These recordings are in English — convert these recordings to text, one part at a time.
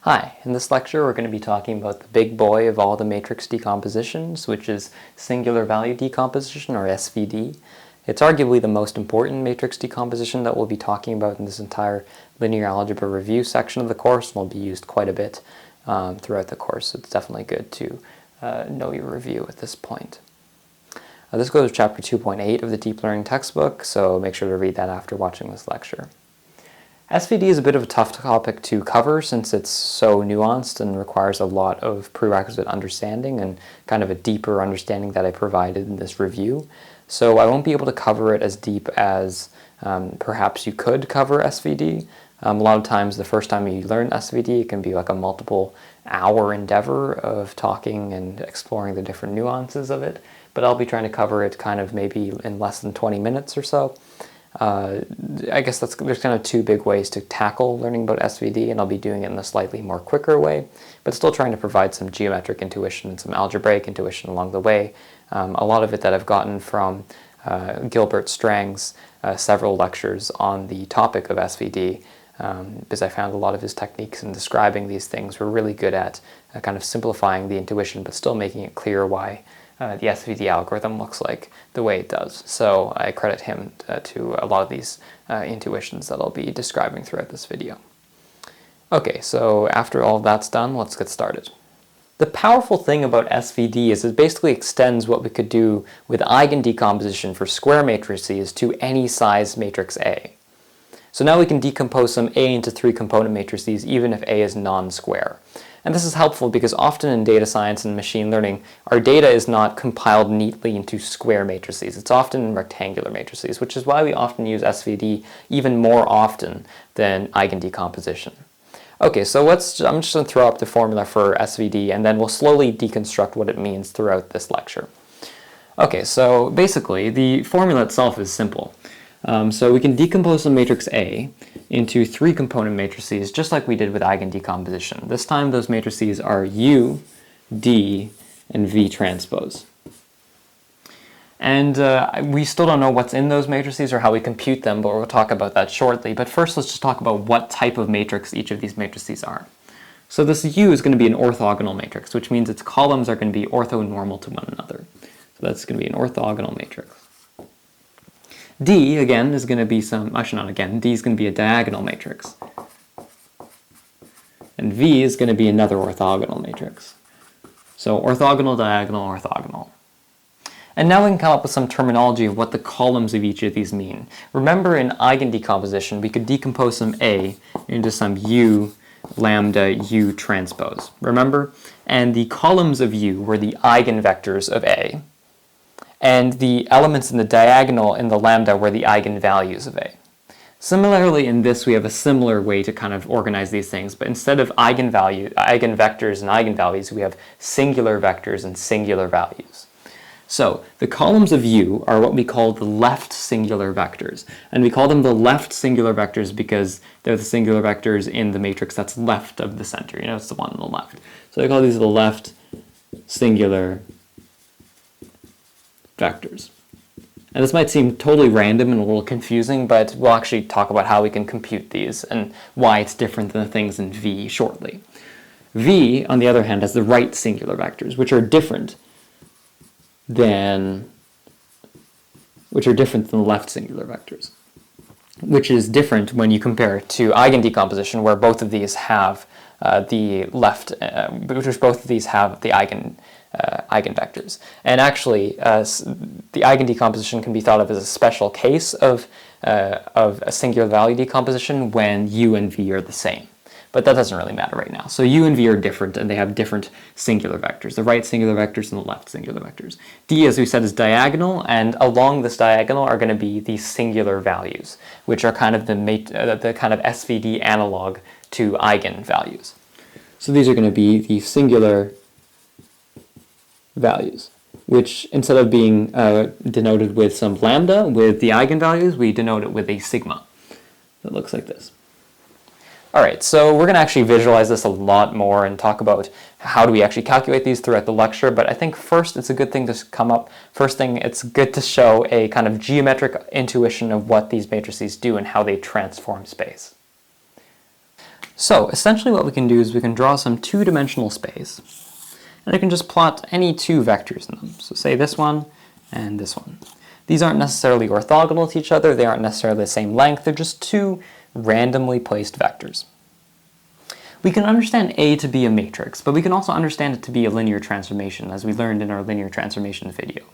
Hi, in this lecture we're going to be talking about the big boy of all the matrix decompositions, which is singular value decomposition, or SVD. It's arguably the most important matrix decomposition that we'll be talking about in this entire linear algebra review section of the course, and will be used quite a bit throughout the course. So it's definitely good to know your review at this point. This goes to chapter 2.8 of the Deep Learning textbook, so make sure to read that after watching this lecture. SVD is a bit of a tough topic to cover since it's so nuanced and requires a lot of prerequisite understanding and kind of a deeper understanding that I provided in this review. So I won't be able to cover it as deep as perhaps you could cover SVD. A lot of times the first time you learn SVD, it can be like a multiple-hour endeavor of talking and exploring the different nuances of it. But I'll be trying to cover it kind of maybe in less than 20 minutes or so. I guess there's kind of two big ways to tackle learning about SVD, and I'll be doing it in a slightly more quicker way, but still trying to provide some geometric intuition and some algebraic intuition along the way. A lot of it that I've gotten from Gilbert Strang's several lectures on the topic of SVD, because I found a lot of his techniques in describing these things were really good at kind of simplifying the intuition, but still making it clear why the SVD algorithm looks like the way it does. So I credit him to a lot of these intuitions that I'll be describing throughout this video. Okay, so after all that's done, let's get started. The powerful thing about SVD is it basically extends what we could do with eigendecomposition for square matrices to any size matrix A. So now we can decompose some A into three-component matrices even if A is non-square. And this is helpful because often in data science and machine learning, our data is not compiled neatly into square matrices. It's often in rectangular matrices, which is why we often use SVD even more often than eigendecomposition. Okay, so I'm just going to throw up the formula for SVD, and then we'll slowly deconstruct what it means throughout this lecture. Okay, so basically, the formula itself is simple. So we can decompose the matrix A into three-component matrices, just like we did with eigendecomposition. This time those matrices are U, D, and V transpose. And we still don't know what's in those matrices or how we compute them, but we'll talk about that shortly. But first, let's just talk about what type of matrix each of these matrices are. So this U is going to be an orthogonal matrix, which means its columns are going to be orthonormal to one another. So that's going to be an orthogonal matrix. D, again, is going to be D is going to be a diagonal matrix. And V is going to be another orthogonal matrix. So orthogonal, diagonal, orthogonal. And now we can come up with some terminology of what the columns of each of these mean. Remember in eigendecomposition, we could decompose some A into some U, lambda, U transpose. Remember? And the columns of U were the eigenvectors of A. And the elements in the diagonal in the lambda were the eigenvalues of A. Similarly, in this, we have a similar way to kind of organize these things, but instead of eigenvectors and eigenvalues, we have singular vectors and singular values. So the columns of U are what we call the left singular vectors. And we call them the left singular vectors because they're the singular vectors in the matrix that's left of the center. You know, it's the one on the left. So I call these the left singular vectors. And this might seem totally random and a little confusing, but we'll actually talk about how we can compute these and why it's different than the things in V shortly. V, on the other hand, has the right singular vectors, which are different than the left singular vectors, which is different when you compare it to eigendecomposition, where both of these have the eigenvectors. And actually, the eigendecomposition can be thought of as a special case of a singular value decomposition when U and V are the same. But that doesn't really matter right now. So U and V are different, and they have different singular vectors, the right singular vectors and the left singular vectors. D, as we said, is diagonal, and along this diagonal are going to be the singular values, which are kind of the kind of SVD analog to eigenvalues. So these are going to be the singular values, which instead of being denoted with some lambda with the eigenvalues, we denote it with a sigma. That looks like this. All right, so we're going to actually visualize this a lot more and talk about how do we actually calculate these throughout the lecture, but I think first it's a good thing to come up. First thing, it's good to show a kind of geometric intuition of what these matrices do and how they transform space. So essentially what we can do is we can draw some two-dimensional space, and I can just plot any two vectors in them. So say this one and this one. These aren't necessarily orthogonal to each other, they aren't necessarily the same length, they're just two randomly placed vectors. We can understand A to be a matrix, but we can also understand it to be a linear transformation, as we learned in our linear transformation video.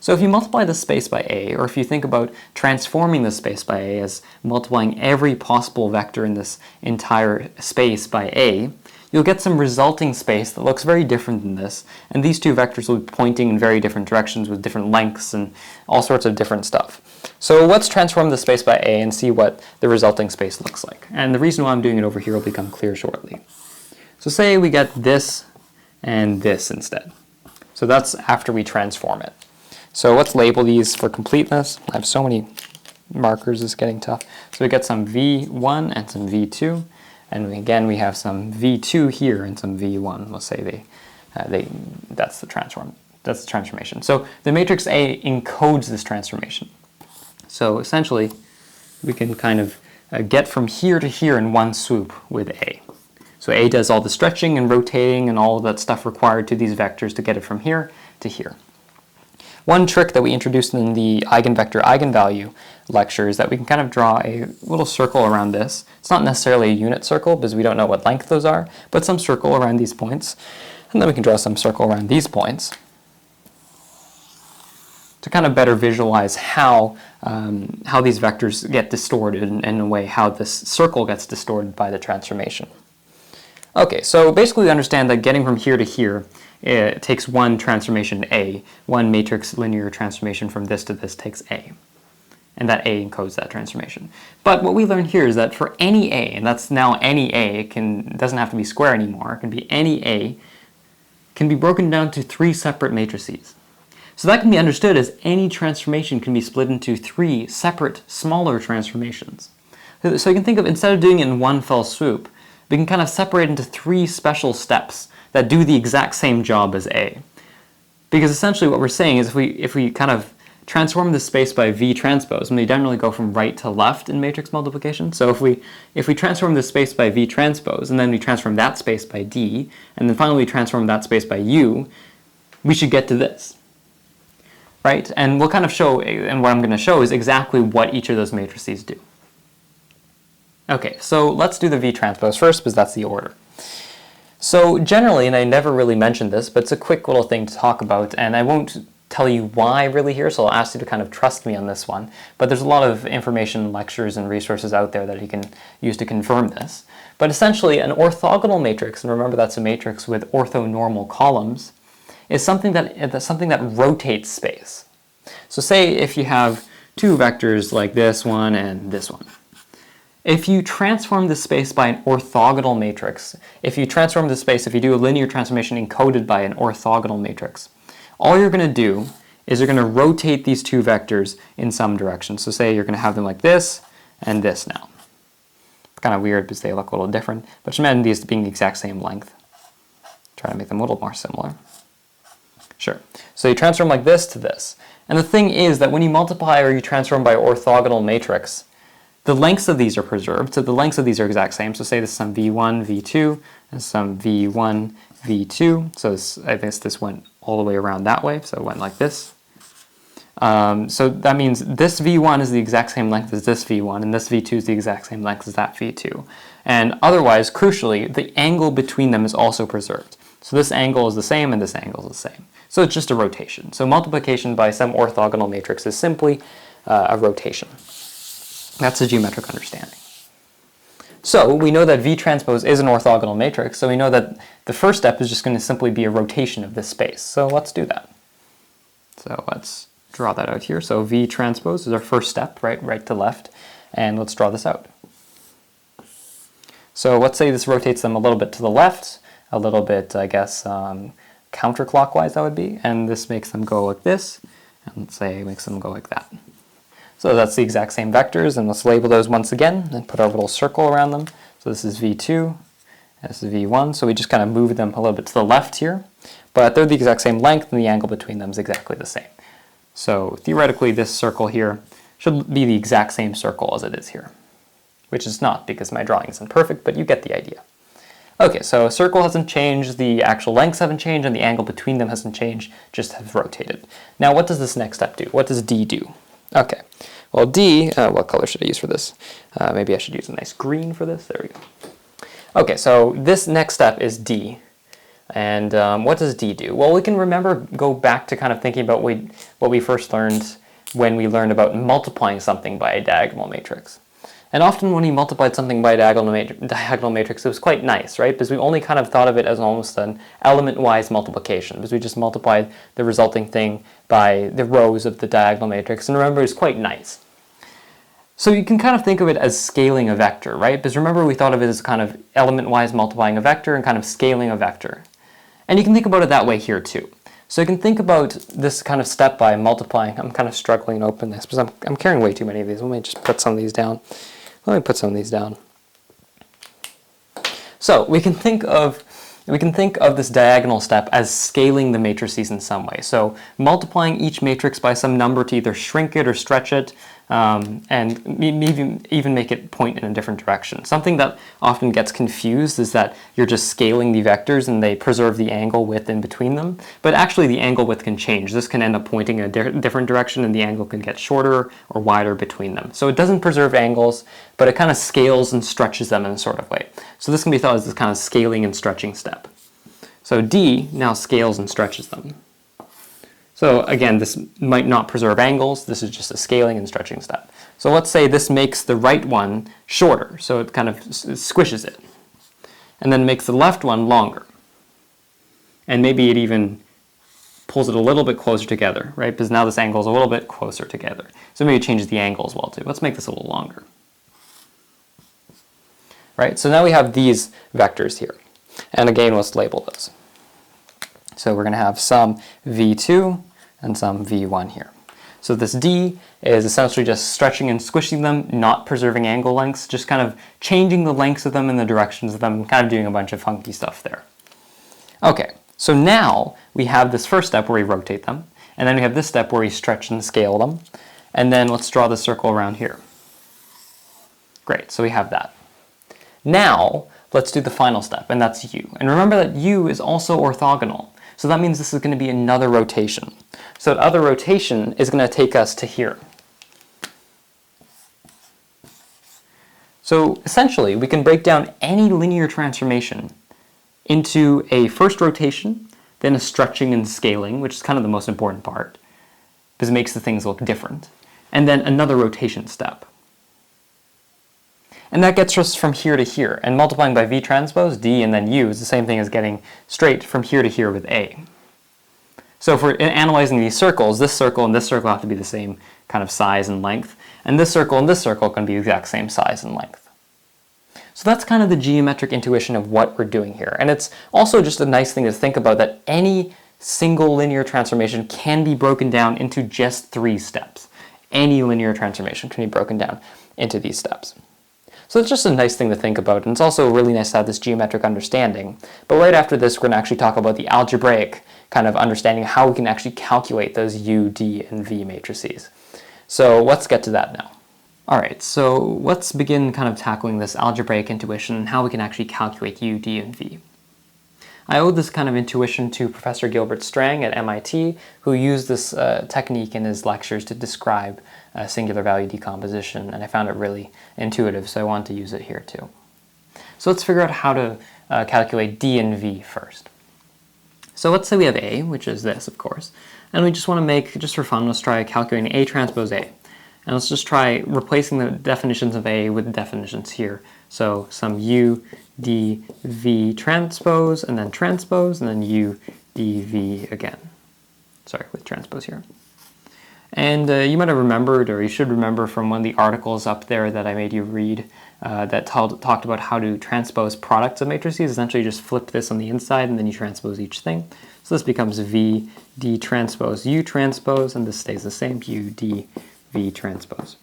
So if you multiply the space by A, or if you think about transforming the space by A as multiplying every possible vector in this entire space by A, you'll get some resulting space that looks very different than this, and these two vectors will be pointing in very different directions with different lengths and all sorts of different stuff. So let's transform the space by A and see what the resulting space looks like. And the reason why I'm doing it over here will become clear shortly. So say we get this and this instead. So that's after we transform it. So let's label these for completeness. I have so many markers, it's getting tough. So we get some V1 and some V2. And again, we have some V2 here and some V1. Let's say that's the transformation. So the matrix A encodes this transformation. So essentially, we can kind of get from here to here in one swoop with A. So A does all the stretching and rotating and all of that stuff required to these vectors to get it from here to here. One trick that we introduced in the eigenvector eigenvalue lecture is that we can kind of draw a little circle around this. It's not necessarily a unit circle because we don't know what length those are, but some circle around these points. And then we can draw some circle around these points to kind of better visualize how these vectors get distorted and in a way how this circle gets distorted by the transformation. Okay, so basically we understand that getting from here to here it takes one transformation A. One matrix linear transformation from this to this takes A. And that A encodes that transformation. But what we learned here is that for any A, and that's now any A, it doesn't have to be square anymore, it can be any A, can be broken down to three separate matrices. So that can be understood as any transformation can be split into three separate, smaller transformations. So you can think of, instead of doing it in one fell swoop, we can kind of separate into three special steps that do the exact same job as A. Because essentially what we're saying is if we kind of transform this space by V transpose, and we generally go from right to left in matrix multiplication. So if we transform this space by V transpose, and then we transform that space by D, and then finally we transform that space by U, we should get to this. Right? And we'll kind of show, and what I'm going to show is exactly what each of those matrices do. Okay, so let's do the V transpose first, because that's the order. So generally, and I never really mentioned this, but it's a quick little thing to talk about, and I won't tell you why really here, so I'll ask you to kind of trust me on this one. But there's a lot of information, lectures, and resources out there that you can use to confirm this. But essentially, an orthogonal matrix, and remember that's a matrix with orthonormal columns, is something that rotates space. So say if you have two vectors like this one and this one. If you transform the space by an orthogonal matrix, if you do a linear transformation encoded by an orthogonal matrix, all you're going to do is you're going to rotate these two vectors in some direction. So say you're going to have them like this and this now. It's kind of weird because they look a little different, but just imagine these being the exact same length. Try to make them a little more similar. Sure. So you transform like this to this. And the thing is that when you multiply or you transform by orthogonal matrix, the lengths of these are preserved, so the lengths of these are exact same. So say this is some V1, V2, and some V1, V2. So I guess this went all the way around that way, so it went like this. So that means this V1 is the exact same length as this V1, and this V2 is the exact same length as that V2. And otherwise, crucially, the angle between them is also preserved. So this angle is the same, and this angle is the same. So it's just a rotation. So multiplication by some orthogonal matrix is simply a rotation. That's the geometric understanding. So we know that V transpose is an orthogonal matrix, so we know that the first step is just going to simply be a rotation of this space. So let's do that. So let's draw that out here. So V transpose is our first step, right to left, and let's draw this out. So let's say this rotates them a little bit to the left, a little bit, I guess, counterclockwise that would be, and this makes them go like this, and let's say it makes them go like that. So that's the exact same vectors, and let's label those once again and put our little circle around them. So this is V2, and this is V1, so we just kind of move them a little bit to the left here, but they're the exact same length and the angle between them is exactly the same. So theoretically this circle here should be the exact same circle as it is here. which is not because my drawing isn't perfect, but you get the idea. Okay, so a circle hasn't changed, the actual lengths haven't changed, and the angle between them hasn't changed, just have rotated. Now what does this next step do? What does D do? Okay, well D, what color should I use for this? Maybe I should use a nice green for this, there we go. Okay, so this next step is D. And what does D do? Well, we can go back to kind of thinking about what we first learned when we learned about multiplying something by a diagonal matrix. And often when we multiplied something by a diagonal matrix, it was quite nice, right? Because we only kind of thought of it as almost an element-wise multiplication, because we just multiplied the resulting thing by the rows of the diagonal matrix. And remember, it was quite nice. So you can kind of think of it as scaling a vector, right? Because remember, we thought of it as kind of element-wise multiplying a vector and kind of scaling a vector. And you can think about it that way here too. So you can think about this kind of step by multiplying. I'm kind of struggling to open this because I'm carrying way too many of these. Let me just put some of these down. Let me put some of these down. So we can think of this diagonal step as scaling the matrices in some way. So multiplying each matrix by some number to either shrink it or stretch it, and even make it point in a different direction. Something that often gets confused is that you're just scaling the vectors and they preserve the angle width in between them. But actually the angle width can change. This can end up pointing in a different direction and the angle can get shorter or wider between them. So it doesn't preserve angles, but it kind of scales and stretches them in a sort of way. So this can be thought as this kind of scaling and stretching step. So D now scales and stretches them. So again, this might not preserve angles, this is just a scaling and stretching step. So let's say this makes the right one shorter, so it kind of squishes it. And then makes the left one longer. And maybe it even pulls it a little bit closer together, right? Because now this angle is a little bit closer together. So maybe it changes the angle as well too. Let's make this a little longer. Right, so now we have these vectors here. And again, let's label those. So we're going to have some v2 and some v1 here. So this D is essentially just stretching and squishing them, not preserving angle lengths, just kind of changing the lengths of them and the directions of them, kind of doing a bunch of funky stuff there. Okay, so now we have this first step where we rotate them, and then we have this step where we stretch and scale them, and then let's draw the circle around here. Great, so we have that. Now, let's do the final step, and that's U. And remember that U is also orthogonal. So that means this is going to be another rotation. So that other rotation is going to take us to here. So essentially, we can break down any linear transformation into a first rotation, then a stretching and scaling, which is kind of the most important part, because it makes the things look different, and then another rotation step. And that gets us from here to here. And multiplying by V transpose, D, and then U is the same thing as getting straight from here to here with A. So if we're analyzing these circles, this circle and this circle have to be the same kind of size and length. And this circle and this circle can be the exact same size and length. So that's kind of the geometric intuition of what we're doing here. And it's also just a nice thing to think about that any single linear transformation can be broken down into just 3 steps. Any linear transformation can be broken down into these steps. So it's just a nice thing to think about, and it's also really nice to have this geometric understanding. But right after this, we're going to actually talk about the algebraic kind of understanding how we can actually calculate those U, D, and V matrices. So let's get to that now. Alright, so let's begin kind of tackling this algebraic intuition and how we can actually calculate U, D, and V. I owe this kind of intuition to Professor Gilbert Strang at MIT, who used this technique in his lectures to describe singular value decomposition, and I found it really intuitive, so I wanted to use it here too. So let's figure out how to calculate D and V first. So let's say we have A, which is this, of course, and we just want to make, just for fun, let's try calculating A transpose A. And let's just try replacing the definitions of A with the definitions here. So some U, D, V transpose, and then U, D, V again. Sorry, with transpose here. And you might have remembered, or you should remember from one of the articles up there that I made you read that talked about how to transpose products of matrices. Essentially, you just flip this on the inside and then you transpose each thing. So this becomes V, D transpose, U transpose, and this stays the same, U, D, V transpose.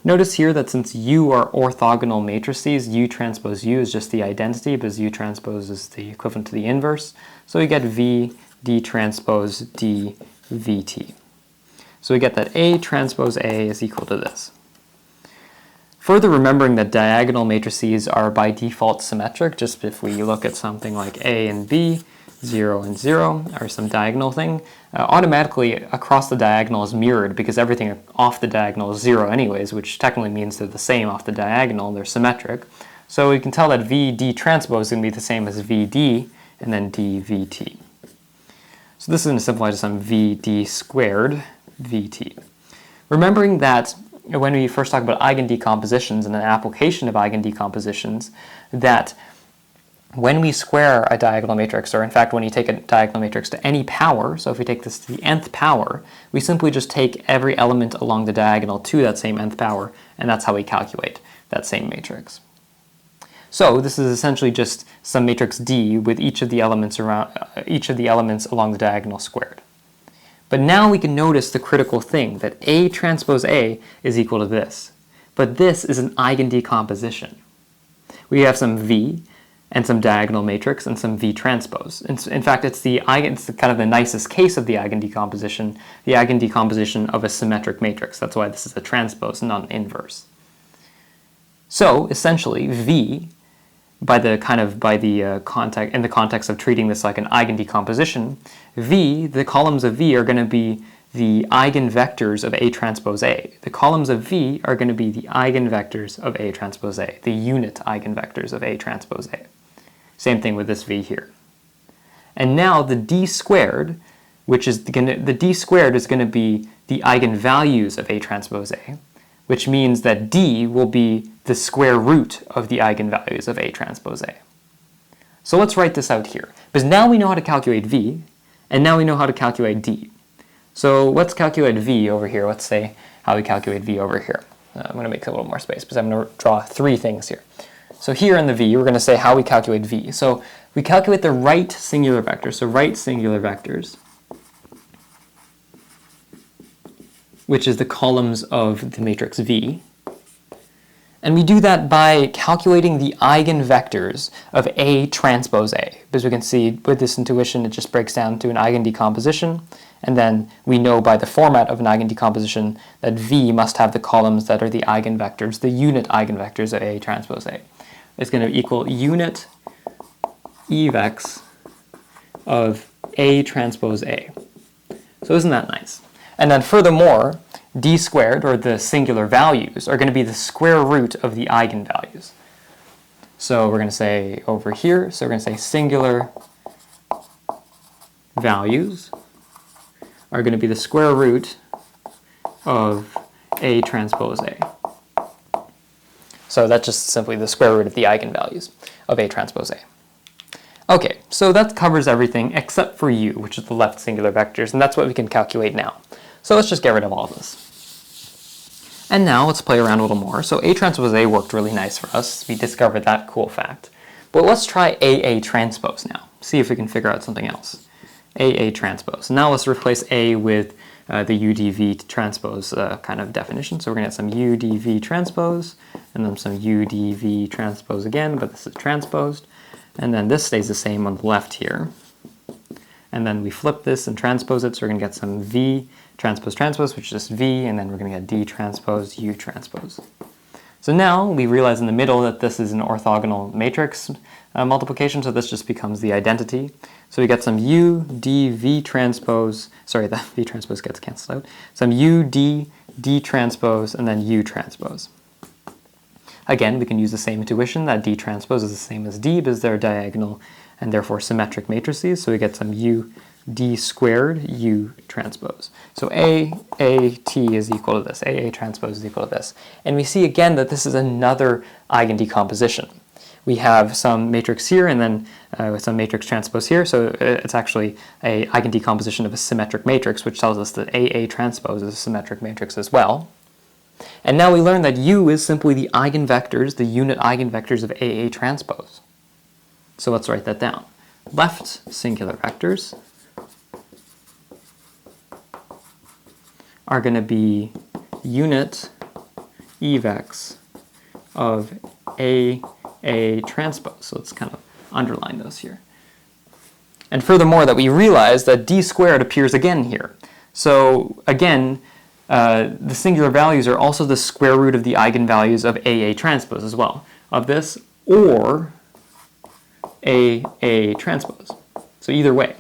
Notice here that since U are orthogonal matrices, U transpose U is just the identity, because U transpose is the equivalent to the inverse. So we get V, D transpose, D, VT. So we get that A transpose A is equal to this. Further, remembering that diagonal matrices are by default symmetric, just if we look at something like A and B, 0 and 0, or some diagonal thing, automatically across the diagonal is mirrored because everything off the diagonal is 0 anyways, which technically means they're the same off the diagonal, they're symmetric. So we can tell that VD transpose is going to be the same as VD and then dVT. So this is going to simplify to some VD squared VT. Remembering that when we first talk about eigendecompositions and an application of eigendecompositions, that when we square a diagonal matrix, or in fact when you take a diagonal matrix to any power, so if we take this to the nth power, we simply just take every element along the diagonal to that same nth power, and that's how we calculate that same matrix. So this is essentially just some matrix D with each of the elements along the diagonal squared. But now we can notice the critical thing, that A transpose A is equal to this. But this is an eigendecomposition. We have some V and some diagonal matrix and some V transpose. In fact, it's kind of the nicest case of the eigendecomposition of a symmetric matrix. That's why this is a transpose, not an inverse. So essentially, V, in the context of treating this like an eigendecomposition, V, the columns of V are going to be the eigenvectors of A transpose A. The columns of V are going to be the eigenvectors of A transpose A, the unit eigenvectors of A transpose A. Same thing with this V here. And now the D squared, the D squared is going to be the eigenvalues of A transpose A, which means that D will be the square root of the eigenvalues of A transpose A. So let's write this out here, because now we know how to calculate V, and now we know how to calculate D. So let's calculate V over here. Let's say how we calculate V over here. I'm going to make a little more space, because I'm going to draw three things here. So here in the V, we're going to say how we calculate V. So we calculate the right singular vectors, so right singular vectors, which is the columns of the matrix V. And we do that by calculating the eigenvectors of A transpose A. Because we can see with this intuition, it just breaks down to an eigendecomposition. And then we know by the format of an eigendecomposition that V must have the columns that are the eigenvectors, the unit eigenvectors of A transpose A. It's going to equal unit evex of A transpose A. So isn't that nice? And then furthermore, D squared, or the singular values, are going to be the square root of the eigenvalues. So we're going to say over here, so we're going to say singular values are going to be the square root of A transpose A. So that's just simply the square root of the eigenvalues of A transpose A. Okay, so that covers everything except for U, which is the left singular vectors, and that's what we can calculate now. So let's just get rid of all of this. And now let's play around a little more. So A transpose A worked really nice for us. We discovered that cool fact. But let's try AA transpose now. See if we can figure out something else. AA transpose. Now let's replace A with the UDV transpose kind of definition. So we're going to get some UDV transpose, and then some UDV transpose again, but this is transposed. And then this stays the same on the left here. And then we flip this and transpose it, so we're going to get some V transpose transpose, which is just V, and then we're going to get D transpose U transpose. So now we realize in the middle that this is an orthogonal matrix multiplication, so this just becomes the identity. So we get some U, D, V transpose, sorry, the V transpose gets canceled out, some U, D, D transpose, and then U transpose. Again, we can use the same intuition that D transpose is the same as D because they're diagonal and therefore symmetric matrices, so we get some U, D squared, U transpose. So AAT is equal to this, AA transpose is equal to this. And we see again that this is another eigendecomposition. We have some matrix here and then some matrix transpose here, so it's actually an eigendecomposition of a symmetric matrix, which tells us that AA transpose is a symmetric matrix as well. And now we learn that U is simply the eigenvectors, the unit eigenvectors of AA transpose. So let's write that down. Left singular vectors are going to be unit evex of AA transpose. So let's kind of underline those here. And furthermore, that we realize that D squared appears again here. So again, the singular values are also the square root of the eigenvalues of AA transpose as well, of this or AA transpose. So either way.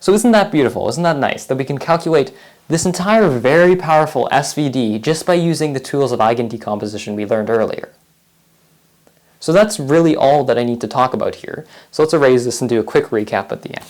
So isn't that beautiful? Isn't that nice that we can calculate this entire very powerful SVD just by using the tools of eigendecomposition we learned earlier? So that's really all that I need to talk about here. So let's erase this and do a quick recap at the end.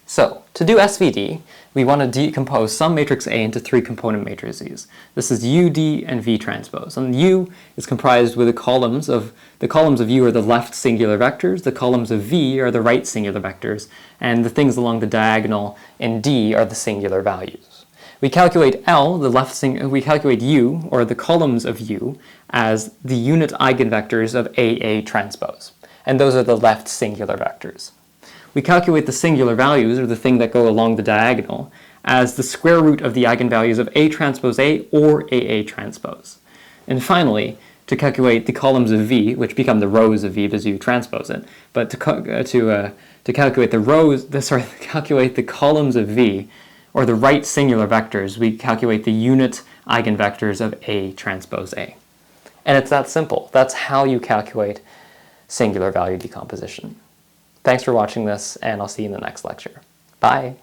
So, to do SVD, we want to decompose some matrix A into three component matrices. This is U, D, and V transpose. And U is comprised with the columns of U are the left singular vectors, the columns of V are the right singular vectors, and the things along the diagonal in D are the singular values. We calculate L, we calculate U, or the columns of U, as the unit eigenvectors of AA transpose. And those are the left singular vectors. We calculate the singular values, or the thing that go along the diagonal, as the square root of the eigenvalues of A transpose A or AA transpose. And finally, to calculate the columns of V, which become the rows of V as you transpose it, but to calculate calculate the columns of V, or the right singular vectors, we calculate the unit eigenvectors of A transpose A. And it's that simple. That's how you calculate singular value decomposition. Thanks for watching this, and I'll see you in the next lecture. Bye!